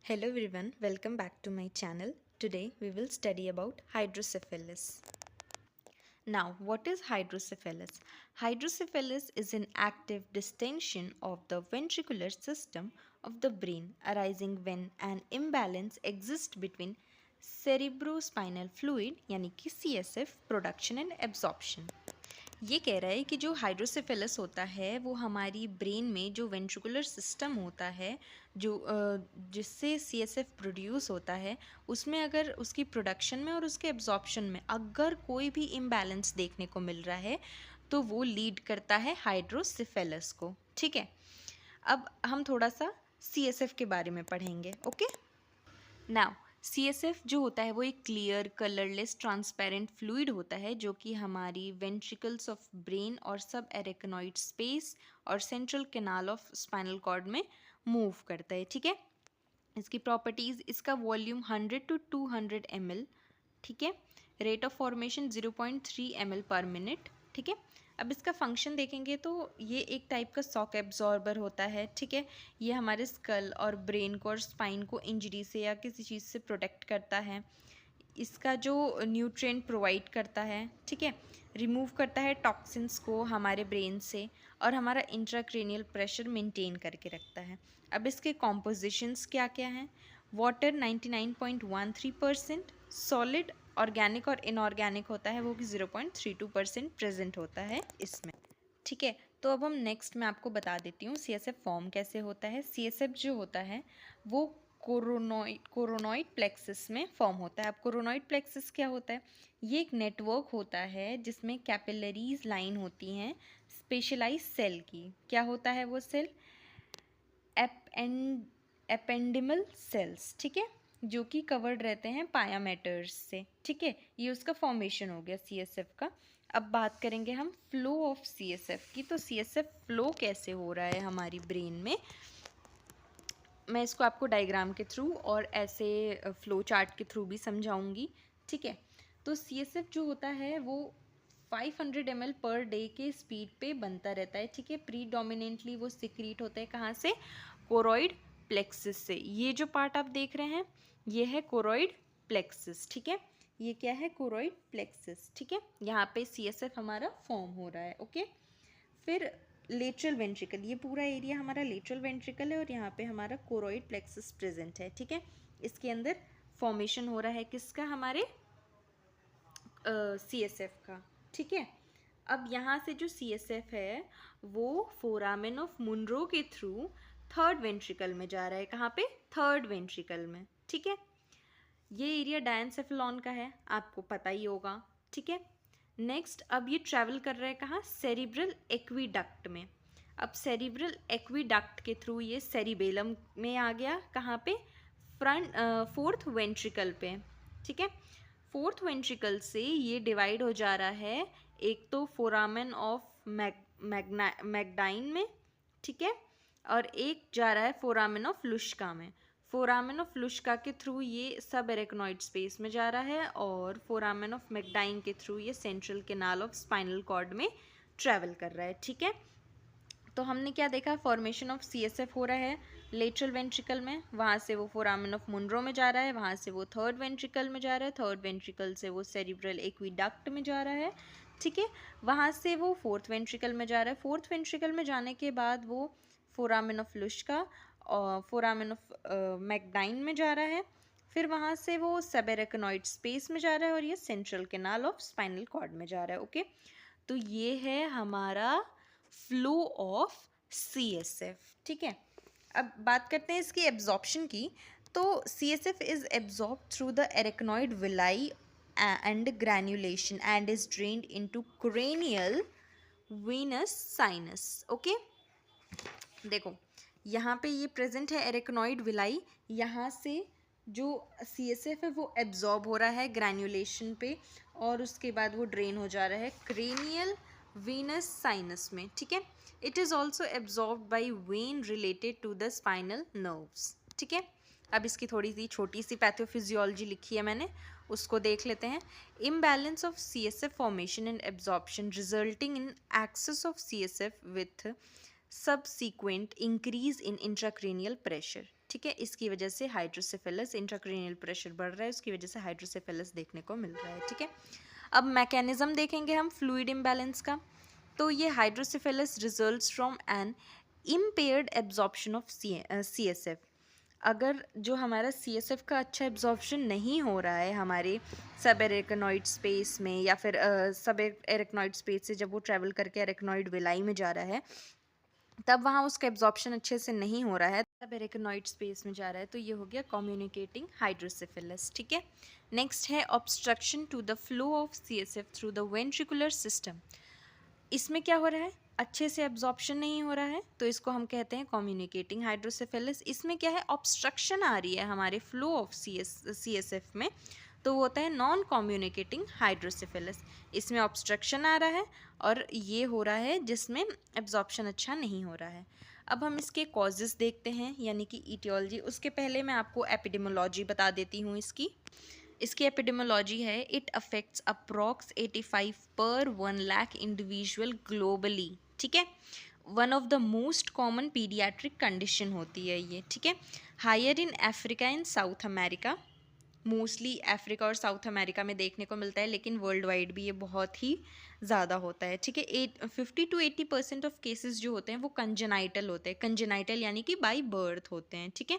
Hello everyone, welcome back to my channel. Today we will study about hydrocephalus. Now, what is hydrocephalus? Hydrocephalus is an active distension of the ventricular system of the brain arising when an imbalance exists between cerebrospinal fluid यानी कि CSF production and absorption. ये कह रहा है कि जो hydrocephalus होता है वो हमारी ब्रेन में जो वेंट्रिकुलर सिस्टम होता है जो जिससे सीएसएफ प्रोड्यूस होता है उसमें अगर उसकी प्रोडक्शन में और उसके एब्जॉर्प्शन में अगर कोई भी इम्बैलेंस देखने को मिल रहा है तो वो लीड करता है हाइड्रोसेफेलस को। ठीक है, अब हम थोड़ा सा सीएसएफ के बारे में पढ़ेंगे। ओके, नाउ CSF जो होता है वो एक क्लियर कलरलेस ट्रांसपेरेंट फ्लूइड होता है जो कि हमारी वेंट्रिकल्स ऑफ ब्रेन और सब एरेक्नॉइड स्पेस और central canal of spinal cord में मूव करता है। ठीक है, इसकी प्रॉपर्टीज़, इसका वॉल्यूम 100 to 200 ml, ठीक है, रेट ऑफ फॉर्मेशन 0.3 ml पर मिनट। ठीक है, अब इसका फंक्शन देखेंगे तो ये एक टाइप का शॉक एब्जॉर्बर होता है। ठीक है, ये हमारे स्कल और ब्रेन को और स्पाइन को इंजरी से या किसी चीज़ से प्रोटेक्ट करता है। इसका जो न्यूट्रिएंट प्रोवाइड करता है, ठीक है, रिमूव करता है टॉक्सिन्स को हमारे ब्रेन से और हमारा इंट्राक्रेनियल प्रेशर मेंटेन करके रखता है। अब इसके कॉम्पोजिशंस क्या क्या हैं? वाटर 99.13%, सॉलिड ऑर्गेनिक और इनऑर्गेनिक होता है वो कि 0.32% प्रेजेंट होता है इसमें। ठीक है, तो अब हम नेक्स्ट मैं आपको बता देती हूँ सीएसएफ फॉर्म कैसे होता है। सीएसएफ जो होता है वो कोरोनॉइड प्लेक्सिस में फॉर्म होता है। अब कोरोनॉइड प्लेक्सिस क्या होता है? ये एक नेटवर्क होता है जिसमें कैपिलरीज लाइन होती हैं स्पेशलाइज सेल की। क्या होता है वो सेल? एपेंडिमल सेल्स, ठीक है, जो कि कवर्ड रहते हैं पायामेटर्स से। ठीक है, ये उसका फॉर्मेशन हो गया सीएसएफ का। अब बात करेंगे हम फ्लो ऑफ सीएसएफ की। तो सीएसएफ फ्लो कैसे हो रहा है हमारी ब्रेन में, मैं इसको आपको डायग्राम के थ्रू और ऐसे फ्लो चार्ट के थ्रू भी समझाऊंगी। ठीक है, तो सीएसएफ जो होता है वो 500 ml पर डे के स्पीड पे बनता रहता है। ठीक है, प्रीडोमिनेंटली वो सिक्रीट होता है कहाँ से? कोरोइड प्लेक्सिस से। ये जो पार्ट आप देख रहे हैं ये है कोरोइड प्लेक्सिस। ठीक है, ये क्या है? Choroid plexus. ठीक है, यहाँ पे सीएसएफ हमारा फॉर्म हो रहा है। ओके, फिर लेटरल वेंट्रिकल, ये पूरा एरिया हमारा लेटरल वेंट्रिकल है और यहाँ पे हमारा कोरोइड प्लेक्सिस प्रेजेंट है। ठीक है, इसके अंदर फॉर्मेशन हो रहा है किसका? हमारे सीएसएफ का। ठीक है, अब यहाँ से जो सीएसएफ है वो फोरामेन ऑफ मुनरो के थ्रू थर्ड वेंट्रिकल में जा रहा है। कहाँ पे? थर्ड वेंट्रिकल में। ठीक है, ये एरिया डायनसेफेलॉन का है, आपको पता ही होगा। ठीक है, नेक्स्ट अब ये ट्रैवल कर रहा है कहाँ? सेरिब्रल एक्वीडक्ट में। अब सेरिब्रल एक्वीडक्ट के थ्रू ये सेरिबेलम में आ गया। कहाँ पे? फ्रंट फोर्थ वेंट्रिकल पे। ठीक है, फोर्थ वेंट्रिकल से ये डिवाइड हो जा रहा है, एक तो फोरामेन ऑफ मैग्डाइन में, ठीक है, और एक जा रहा है फोरामेन ऑफ लुश्का में। फोरामेन ऑफ लुश्का के थ्रू ये सब एरेक्नॉइड स्पेस में जा रहा है और फोरामेन ऑफ मैग्डाइन के थ्रू ये central canal of spinal cord में ट्रैवल कर रहा है। ठीक है, तो हमने क्या देखा? फॉर्मेशन ऑफ सीएसएफ हो रहा है लेटरल वेंट्रिकल में, वहाँ से वो फोरामेन ऑफ मुनरो में जा रहा है, वहाँ से वो थर्ड वेंट्रिकल में जा रहा है, थर्ड वेंट्रिकल से वो सेरिब्रल एक्वीडक्ट में जा रहा है। ठीक है, वहाँ से वो फोर्थ वेंट्रिकल में जा रहा है, फोर्थ वेंट्रिकल में जाने के बाद वो फोरामेन ऑफ लुश्का और फोरामेन ऑफ मैग्डाइन में जा रहा है, फिर वहाँ से वो सबएरेक्नॉइड स्पेस में जा रहा है और ये central canal of spinal cord में जा रहा है। ओके, तो ये है हमारा फ्लो ऑफ सीएसएफ। ठीक है, अब बात करते हैं इसकी एब्जॉर्प्शन की। तो CSF is absorb through the arachnoid villi and granulation and is drained into cranial venous sinus. Okay, देखो यहाँ पे ये प्रेजेंट है एरेक्नॉइड विलाई, यहाँ से जो सीएसएफ है वो एब्जॉर्ब हो रहा है ग्रैन्युलेशन पे और उसके बाद वो ड्रेन हो जा रहा है क्रेनियल वेनस साइनस में। ठीक है, it is also absorb by vein related to the spinal nerves. ठीक है, अब इसकी थोड़ी सी छोटी सी पैथोफिजियोलॉजी लिखी है मैंने, उसको देख लेते हैं। Imbalance of CSF formation and absorption resulting in excess of CSF with subsequent increase in intracranial pressure। ठीक है। इसकी वजह से हाइड्रोसेफेलस, इंट्राक्रेनियल प्रेशर बढ़ रहा है, उसकी वजह से हाइड्रोसेफेलस देखने को मिल रहा है। ठीक है। अब मैकेनिज्म देखेंगे हम फ्लूइड इम्बैलेंस का। तो ये hydrocephalus results from an impaired absorption of CSF। अगर जो हमारा CSF का अच्छा एब्जॉर्प्शन नहीं हो रहा है हमारे सब एरेक्नॉइड स्पेस में, या फिर सब एरेक्नॉइड स्पेस से जब वो ट्रैवल करके एरेक्नॉइड विलाई में जा रहा है, तब वहाँ उसका एब्जॉर्प्शन अच्छे से नहीं हो रहा है, तब एरेक्नॉइड स्पेस में जा रहा है, तो ये हो गया कम्युनिकेटिंग हाइड्रोसेफेलस। ठीक है। नेक्स्ट है obstruction to the flow of CSF through the ventricular system. इसमें क्या हो रहा है, अच्छे से एब्जॉर्प्शन नहीं हो रहा है, तो इसको हम कहते हैं कम्युनिकेटिंग हाइड्रोसेफेलस। इसमें क्या है, ऑब्स्ट्रक्शन आ रही है हमारे फ्लो ऑफ CSF में, तो वो होता है नॉन कम्युनिकेटिंग हाइड्रोसेफेलस। इसमें ऑब्स्ट्रक्शन आ रहा है और ये हो रहा है जिसमें एब्जॉर्प्शन अच्छा नहीं हो रहा है। अब हम इसके कॉजेज़ देखते हैं, यानी कि ईटियोलॉजी। उसके पहले मैं आपको एपिडेमोलॉजी बता देती हूँ इसकी एपिडेमोलॉजी है, इट अफेक्ट्स अप्रॉक्स 85 पर 1 लाख इंडिविजुअल ग्लोबली। ठीक है। One of the most common paediatric condition होती है ये। ठीक है। Higher in Africa and South America, mostly Africa और साउथ अमेरिका में देखने को मिलता है, लेकिन वर्ल्ड वाइड भी ये बहुत ही ज़्यादा होता है। ठीक है। 50 to 80% ऑफ केसेस जो होते हैं वो कंजेनाइटल होते हैं। कंजेनाइटल यानी कि बाई बर्थ होते हैं। ठीक है।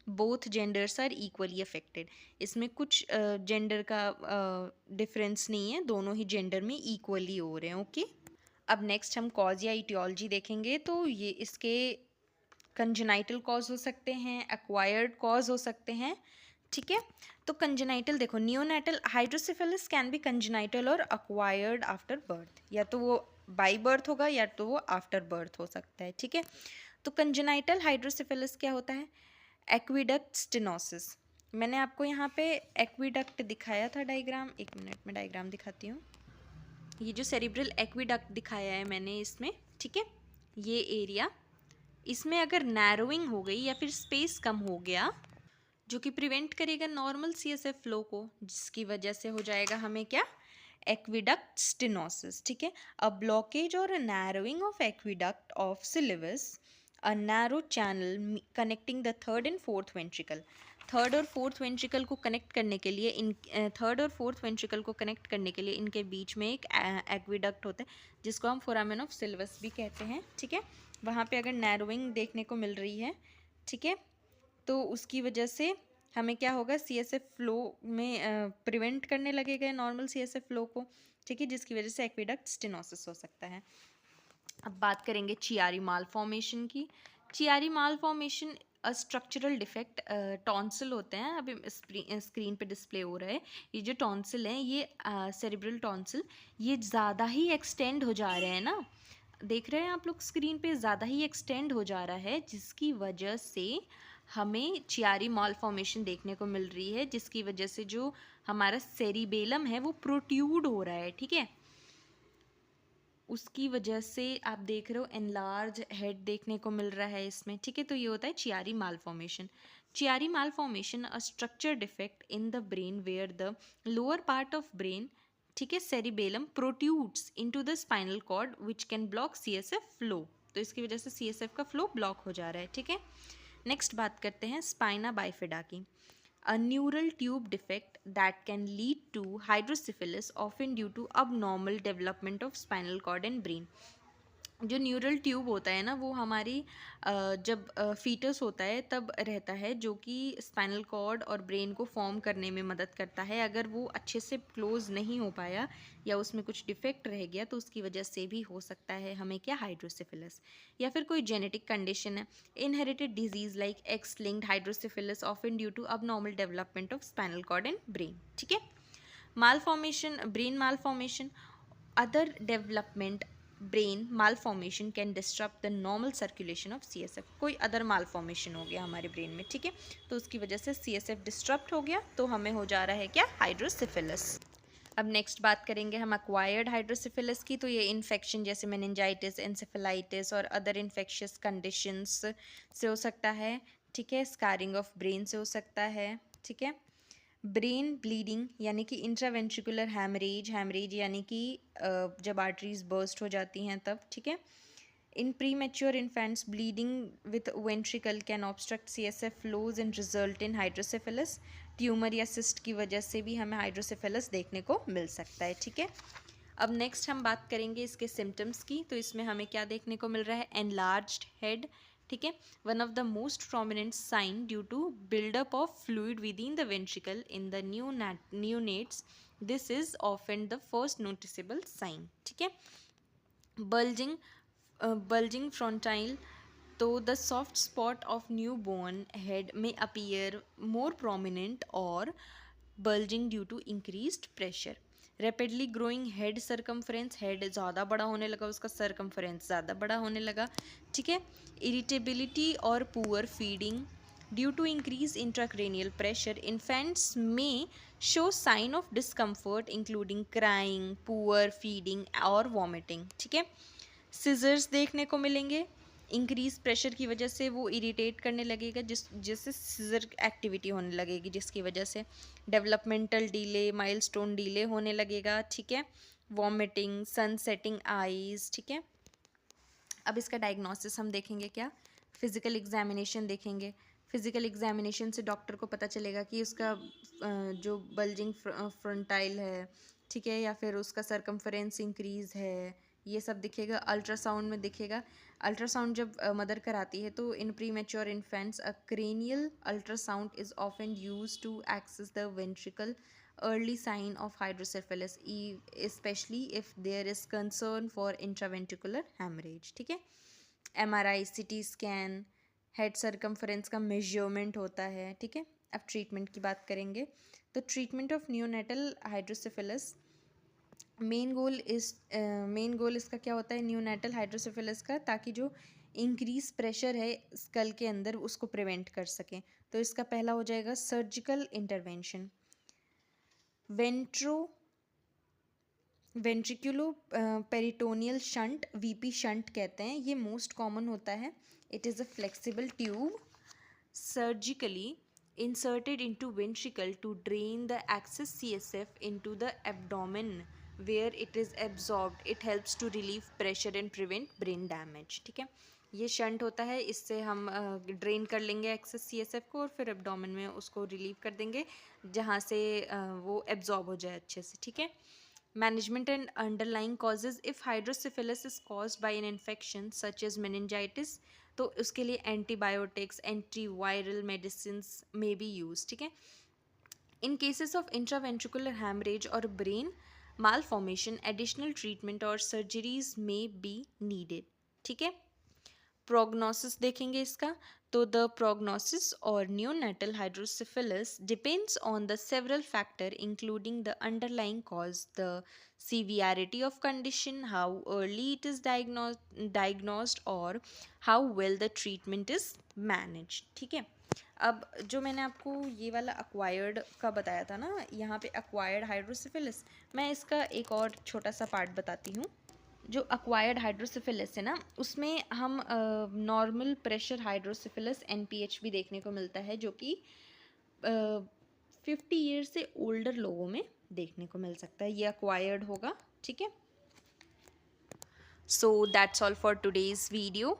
Both genders are equally affected. इसमें कुछ जेंडर का डिफरेंस नहीं है, दोनों ही जेंडर में इक्वली हो रहे हैं। ओके। अब नेक्स्ट हम कॉज या इटियोलॉजी देखेंगे। तो ये इसके कंजेनाइटल कॉज हो सकते हैं, एक्वायर्ड कॉज हो सकते हैं। ठीक है। तो कंजेनाइटल देखो, neonatal hydrocephalus can be congenital और एक्वायर्ड आफ्टर बर्थ, या तो वो बाई बर्थ होगा या तो वो आफ्टर बर्थ हो सकता है। ठीक है। तो कंजेनाइटल हाइड्रोसेफेलस क्या होता है, एक्विडक्ट स्टेनोसिस। मैंने आपको यहाँ पे एक्विडक्ट दिखाया था डायग्राम, एक मिनट में डायग्राम दिखाती हूँ। ये जो सेरिब्रल एक्विडक्ट दिखाया है मैंने इसमें, ठीक है, ये एरिया, इसमें अगर नैरोइंग हो गई या फिर स्पेस कम हो गया, जो कि प्रिवेंट करेगा नॉर्मल CSF फ्लो को, जिसकी वजह से हो जाएगा हमें क्या, एक्विडक्ट स्टेनोसिस। ठीक है। अ ब्लॉकेज और narrowing of aqueduct of Sylvius, a narrow channel connecting the third and fourth ventricle. Third और फोर्थ वेंट्रिकल को कनेक्ट करने के लिए इनके बीच में एक एक्विडक्ट होता है, जिसको हम फोरामेन ऑफ सिल्वस भी कहते हैं। ठीक है। वहाँ पे अगर नैरोइंग देखने को मिल रही है, ठीक है, तो उसकी वजह से हमें क्या होगा, CSF फ्लो में प्रिवेंट करने लगेगा नॉर्मल CSF फ्लो को। ठीक है। जिसकी वजह से एक्विडक्ट स्टेनोसिस हो सकता है। अब बात करेंगे चियारी माल फॉर्मेशन की। चियारी माल फॉर्मेशन स्ट्रक्चरल डिफेक्ट, टॉन्सिल होते हैं, अभी स्क्रीन पे डिस्प्ले हो रहा है। ये जो टॉन्सिल हैं, ये सेरिब्रल टॉन्सिल, ये ज़्यादा ही एक्सटेंड हो जा रहे हैं ना, देख रहे हैं आप लोग स्क्रीन पे, ज़्यादा ही एक्सटेंड हो जा रहा है, जिसकी वजह से हमें चियारी माल फॉर्मेशन देखने को मिल रही है, जिसकी वजह से जो हमारा सेरिबेलम है वो प्रोट्यूड हो रहा है। ठीक है। उसकी वजह से आप देख रहे हो एनलार्ज हेड देखने को मिल रहा है इसमें। ठीक है। तो ये होता है Chiari malformation. Chiari malformation a structure defect in the brain where the lower part of brain, ठीक है, cerebellum protrudes into the spinal cord which can block CSF flow. तो इसकी वजह से CSF का फ्लो ब्लॉक हो जा रहा है। ठीक है। नेक्स्ट बात करते हैं स्पाइना बाइफिडा की। A neural tube defect that can lead to hydrocephalus, often due to abnormal development of spinal cord and brain. जो न्यूरल ट्यूब होता है ना, वो हमारी जब फीटस होता है तब रहता है, जो कि स्पाइनल कॉर्ड और ब्रेन को फॉर्म करने में मदद करता है। अगर वो अच्छे से क्लोज नहीं हो पाया या उसमें कुछ डिफेक्ट रह गया, तो उसकी वजह से भी हो सकता है हमें क्या, हाइड्रोसेफेलस। या फिर कोई जेनेटिक कंडीशन है, inherited disease like X linked hydrocephalus, often due to abnormal development of spinal cord and brain. ठीक है। Malformation, brain malformation, other development brain malformation can disturb the normal circulation of CSF। कोई other malformation हो गया हमारे brain में, ठीक है, तो उसकी वजह से CSF डिस्टर्ब हो गया, तो हमें हो जा रहा है क्या, हाइड्रोसेफेलस। अब नेक्स्ट बात करेंगे हम एक्वायर्ड हाइड्रोसेफेलस की। तो ये इन्फेक्शन जैसे मेनिंजाइटिस, एंसेफेलाइटिस और अदर इन्फेक्शियस कंडीशंस से हो सकता है। ठीक है। स्कारिंग ऑफ ब्रेन से हो सकता है। ठीक है। ब्रेन ब्लीडिंग यानी कि इंट्रावेंट्रिकुलर हैमरेज, हैमरेज यानी कि जब आर्टरीज बर्स्ट हो जाती हैं तब। ठीक है। In premature infants, bleeding with ventricle can obstruct CSF flows and result in hydrocephalus. Tumour या सिस्ट की वजह से भी हमें हाइड्रोसेफेलस देखने को मिल सकता है, ठीक है। अब नेक्स्ट हम बात करेंगे इसके सिम्टम्स की। तो इसमें हमें क्या देखने को मिल रहा है, एनलार्ज्ड हेड, ठीक है। One of the most prominent sign due to buildup of fluid within the ventricle in the neonates, this is often the first noticeable sign, ठीक है। bulging frontile, though the soft spot of newborn head may appear more prominent or bulging due to increased pressure. Rapidly growing head circumference, head ज़्यादा बड़ा होने लगा, उसका circumference ज़्यादा बड़ा होने लगा, ठीक है। Irritability और poor feeding due to increased intracranial pressure, infants may show sign of discomfort including crying, poor feeding और vomiting, ठीक है। सिजर्स देखने को मिलेंगे, इंक्रीज प्रेशर की वजह से वो इरिटेट करने लगेगा, जिससे सिजर एक्टिविटी होने लगेगी, जिसकी वजह से डेवलपमेंटल डिले, माइलस्टोन डिले होने लगेगा, ठीक है। वॉमिटिंग, सन सेटिंग आईज, ठीक है। अब इसका डायग्नोसिस हम देखेंगे, क्या फिजिकल एग्जामिनेशन देखेंगे। फिजिकल एग्जामिनेशन से डॉक्टर को पता चलेगा कि उसका जो बल्जिंग फ्रंटाइल है, ठीक है, या फिर उसका सरकमफरेंस इंक्रीज है, ये सब दिखेगा। अल्ट्रासाउंड में दिखेगा। अल्ट्रासाउंड जब मदर कराती है तो in premature infants a cranial ultrasound is often use to access the ventricle, early sign of hydrocephalus, especially if there is concern for intraventricular hemorrhage, ठीक है। MRI, CT scan, head circumference का measurement होता है, ठीक है। अब treatment की बात करेंगे। तो treatment of neonatal hydrocephalus, main goal इसका क्या होता है, न्यूनेटल हाइड्रोसेफेलस का, ताकि जो इंक्रीज प्रेशर है स्कल के अंदर उसको प्रिवेंट कर सकें। तो इसका पहला हो जाएगा surgical intervention. Ventriculo peritoneal shunt, VP shunt कहते हैं, ये मोस्ट कॉमन होता है। It is a flexible tube surgically inserted into ventricle to drain the excess CSF into the abdomen where it is absorbed. It helps to relieve pressure and prevent brain damage, ठीक है। ये shunt होता है, इससे हम drain कर लेंगे access CSF को और फिर एब्डोमेन में उसको रिलीव कर देंगे, जहाँ से वो एब्जॉर्ब हो जाए अच्छे से, ठीक है। Management and underlying causes, if hydrocephalus is caused by an infection such as meningitis, तो उसके लिए antibiotics, antiviral medicine may be use, ठीक है। In cases of intraventricular haemorrhage और brain malformation, additional treatment और सर्जरीज में बी नीडेड, ठीक है। Prognosis देखेंगे इसका। तो द प्रोग्नोसिस और neonatal hydrocephalus depends on the several factor including the underlying cause, the severity of condition, how early it is diagnosed और how well the treatment is manage, ठीक है। अब जो मैंने आपको ये वाला अक्वायर्ड का बताया था ना, यहाँ पे अक्वायर्ड हाइड्रोसेफेलस, मैं इसका एक और छोटा सा पार्ट बताती हूँ। जो अक्वायर्ड हाइड्रोसिफिलिस है ना, उसमें हम नॉर्मल प्रेशर हाइड्रोसिफिलिस NPH भी देखने को मिलता है, जो कि 50 ईयर्स से ओल्डर लोगों में देखने को मिल सकता है। ये अक्वायर्ड होगा, ठीक है। So that's all for today's video.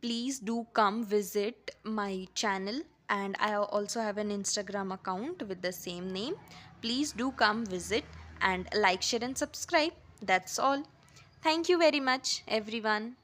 Please do come visit my channel and I also have an Instagram account with the same name. Please do come visit and like, share and subscribe. That's all. Thank you very much, everyone.